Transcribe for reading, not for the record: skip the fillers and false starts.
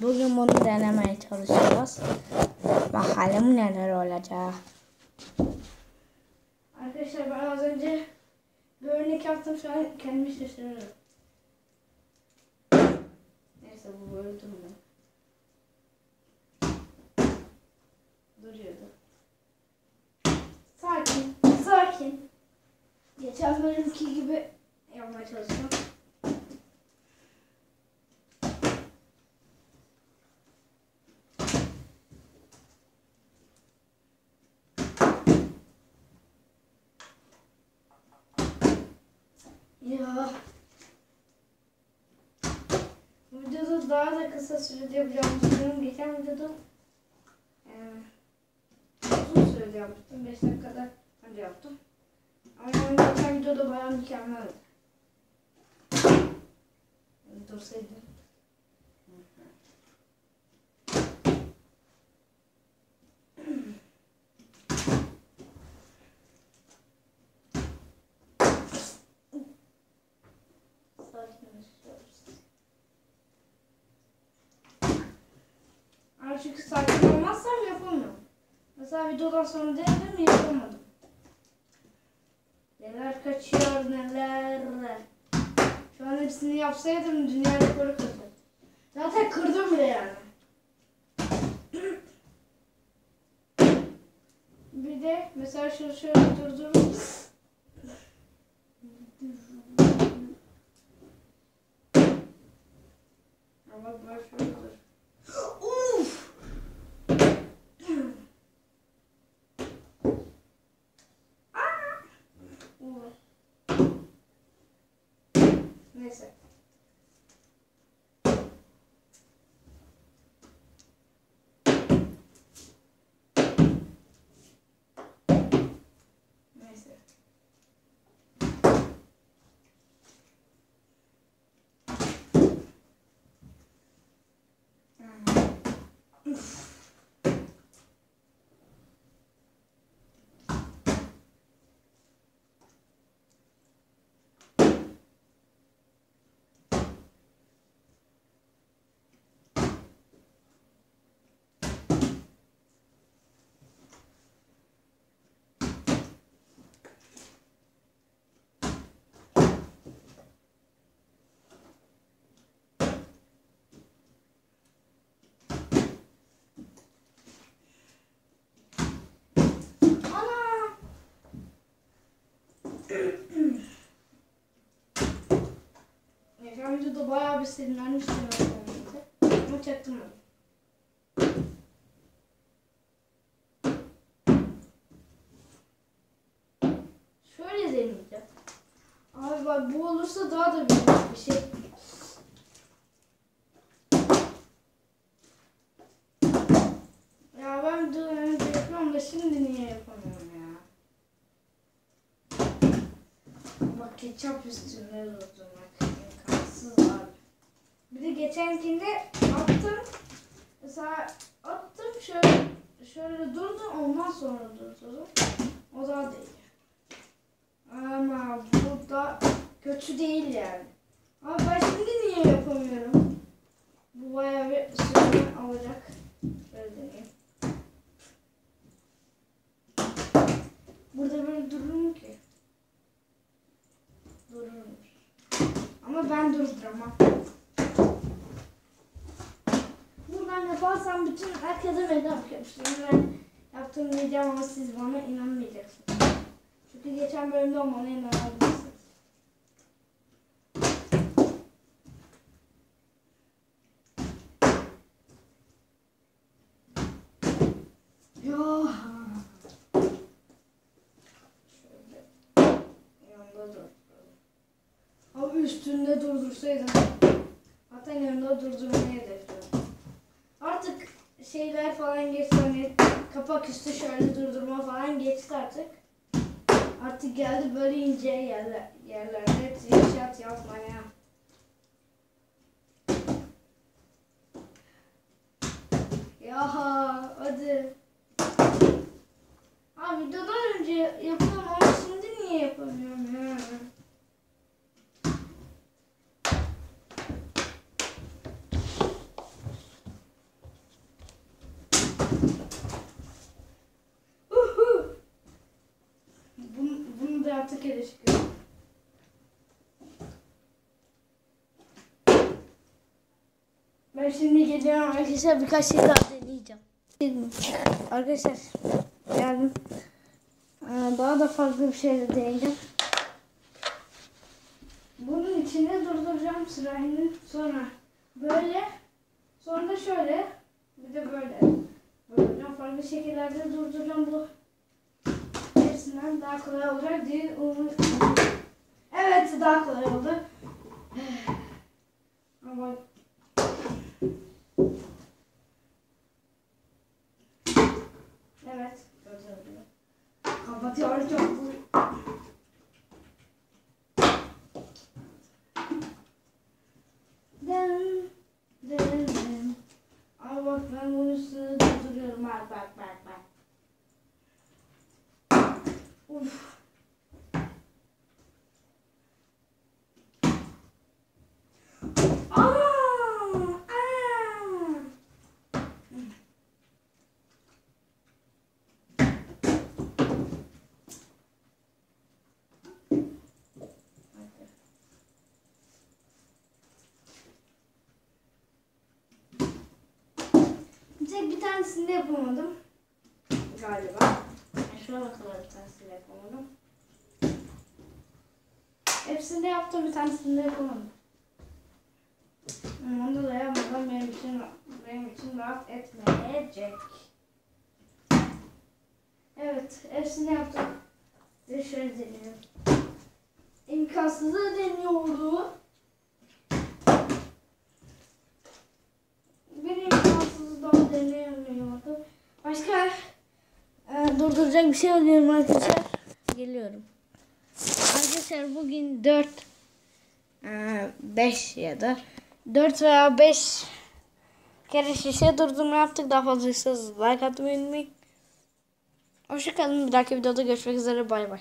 Bugün bunu denemeye çalışacağız. Bakalım neler olacak. Arkadaşlar ben az önce bir örnek yaptım, şu an kendimi şaşırıyorum. Neyse bu böyle durmuyor. Duruyordu. Sakin, sakin. Geçen bölümki gibi yapmaya çalışacağım. Ya. Bu videoda daha da kısa sürede yapacağımı düşünüyorum. Geçen videoda uzun sürede yaptım. 5 dakikada önce yaptım. Ama yani geçen videoda bayağı mükemmeldi. Dursaydım. Çünkü sakin olmazsam yapamıyorum. Mesela videodan sonra denedim, yapamadım. Neler kaçıyor neler. Şu an hepsini yapsaydım dünya rekoru kırdım. Zaten kırdım bile yani. Bir de mesela şöyle durdururum. Ama böyle şöyle dur. Uff! Neyse. Neyse. Geçen videoda bayağı bir sinirlenmiştim ama çaktırmadım. Şöyle deneyeceğim. Abi bak bu olursa daha da büyük bir şey. Ya ben daha önce yapıyorum da şimdi niye yapamıyorum ya? Bak ketçap üstüne durdurmak imkansız abi. Bir de geçenkinde attım. Mesela attım şöyle durdu, ondan sonra durdurdum. O da değil. Ama bu da kötü değil yani. Ama ben şimdi niye yapamıyorum? Bu bayağı bir süre alacak. Şöyle deneyeyim. Burada böyle durur mu ki? Dururmuş. Ama ben durduramam. Buradan yaparsam bütün herkese meydan okuyormuştum. Ben yaptığım diyeceğim ama siz bana inanmayacaksınız. Çünkü geçen bölümde olmana inanabilirsiniz. Ya. Şöyle yanında durduralım. Abi üstünde durdursaydım. Zaten yanında durdurmayı hedefliyorum. Artık şeyler falan geçti, hani kapak üstü şöyle durdurma falan geçti artık. Artık geldi böyle ince yerlerde trickshot yapmaya. Ya hadi. Abi videodan önce yapıyorum ama şimdi niye yapamıyorum ya? 6 kere çıkıyor. Ben şimdi geliyorum arkadaşlar, birkaç şey daha deneyeceğim. Arkadaşlar geldim. Daha da farklı bir şey de deneyeceğim. Bunun içine durduracağım sırayını, sonra böyle, sonra da şöyle, bir de böyle. Böyle farklı şekillerde durduracağım, bu hepsinden daha kolay olacak diye umuyorum. Evet, daha kolay oldu. Ama evet, güzel oluyor. Kapatıyorum çok bu. Ay bak, ben bunun üstüne durduruyorum. Bak. Uf. Bir tanesini de yapamadım galiba. Şuna bakalım, bir tanesini de yapamadım. Hepsini de yaptım, bir tanesini de yapamadım. Onu da yapmadan benim için rahat etmeyecek. Evet, hepsini yaptım. Bir şöyle deniyorum. İmkansızı deniyordu. Bir imkansızı daha deneyemiyordu. Başka durduracak bir şey alıyorum arkadaşlar. Geliyorum. Arkadaşlar bugün 5 ya da 4 veya 5 kere şişe durdurma yaptık. Daha fazlaysa like atmayı unutmayın. Hoşçakalın. Bir dahaki videoda görüşmek üzere. Bay bay.